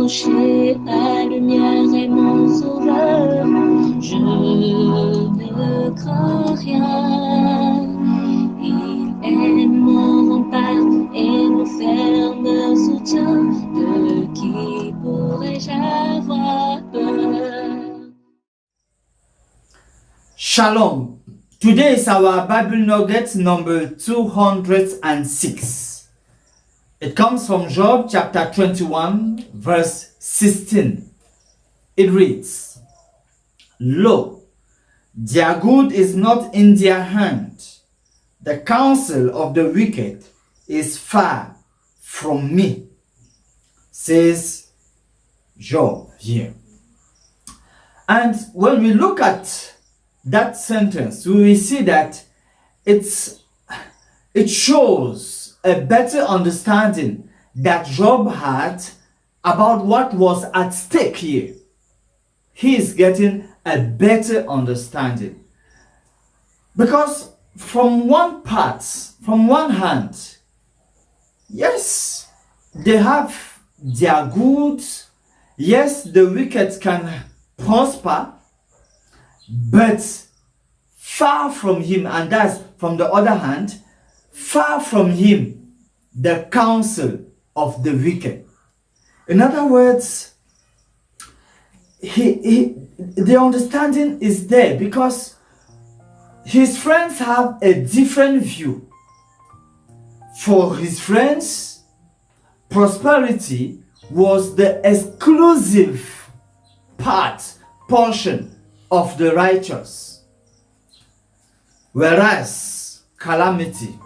rocher, ma lumière et mon sauveur. Je ne crains rien. Il est mon rempart et mon ferme soutien. De qui pourrais-je avoir peur? Shalom. Today is our Bible nugget number 206. It comes from Job chapter 21 verse 16. It reads, Lo, their good is not in their hand. The counsel of the wicked is far from me, says Job here. And when we look at that sentence, we will see that it shows a better understanding that Job had about what was at stake here. He is getting a better understanding. Because from one hand, yes, they have their goods. Yes, the wicked can prosper, but far from him, and that's from the other hand, far from him the counsel of the wicked. In other words, the understanding is there because his friends have a different view. For his friends, prosperity was the exclusive portion of the righteous, whereas calamity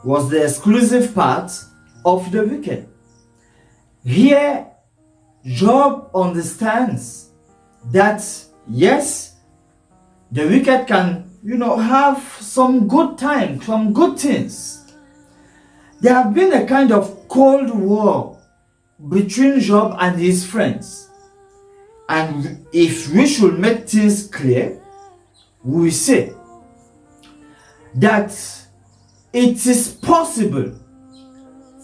was the exclusive part of the wicked. Here, Job understands that yes, the wicked can, have some good time, some good things. There have been a kind of cold war between Job and his friends. And if we should make things clear, we say that it is possible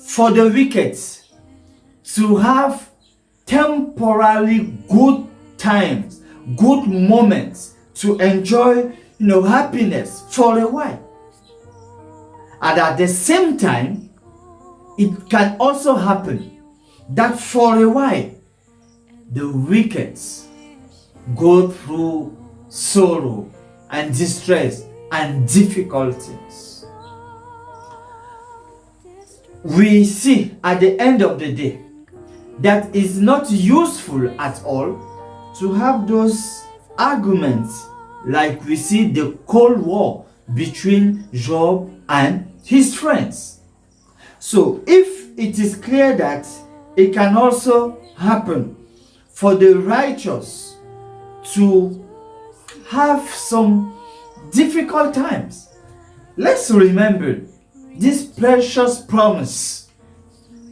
for the wicked to have temporarily good times, good moments to enjoy, happiness for a while. And at the same time, it can also happen that for a while, the wicked go through sorrow and distress and difficulties. We see at the end of the day that it's not useful at all to have those arguments like we see the Cold War between Job and his friends. So if it is clear that it can also happen for the righteous to have some difficult times, let's remember this precious promise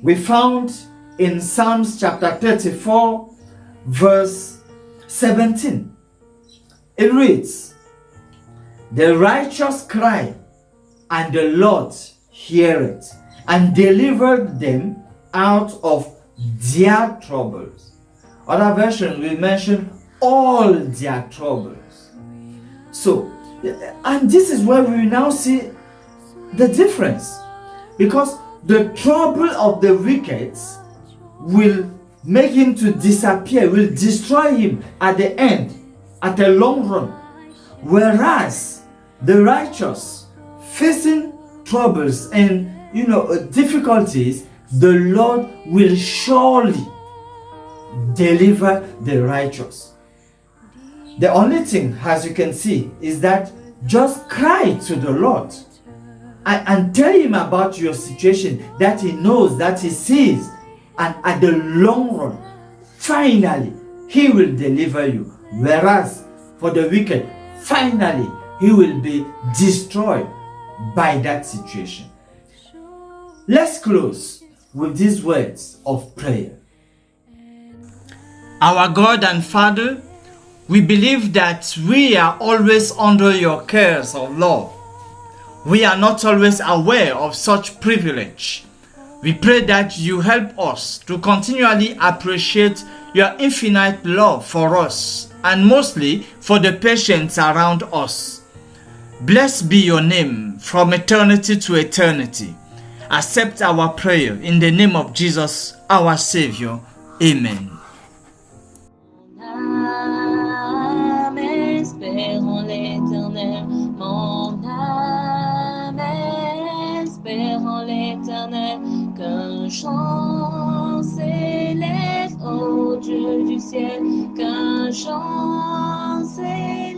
we found in Psalms chapter 34 verse 17. It reads, The righteous cry, and the Lord heareth, and delivered them out of their troubles. Other versions will mention all their troubles. So, and this is where we now see the difference, because the trouble of the wicked will make him to disappear, will destroy him at the end, at a long run, whereas the righteous facing troubles and difficulties, the Lord will surely deliver the righteous. The only thing, as you can see, is that just cry to the Lord and tell him about your situation, that he knows, that he sees, and at the long run, finally, he will deliver you. Whereas for the wicked, finally, he will be destroyed by that situation. Let's close with these words of prayer. Our God and Father, we believe that we are always under your cares of love. We are not always aware of such privilege, We pray that you help us to continually appreciate your infinite love for us and mostly for the patients around us. Blessed be your name from eternity to eternity. Accept our prayer in the name of Jesus, our Savior. Amen. Mon âme espère en l'Éternel, mon âme espère en l'Éternel, qu'un chant s'élève au Dieu du ciel, qu'un chant s'élève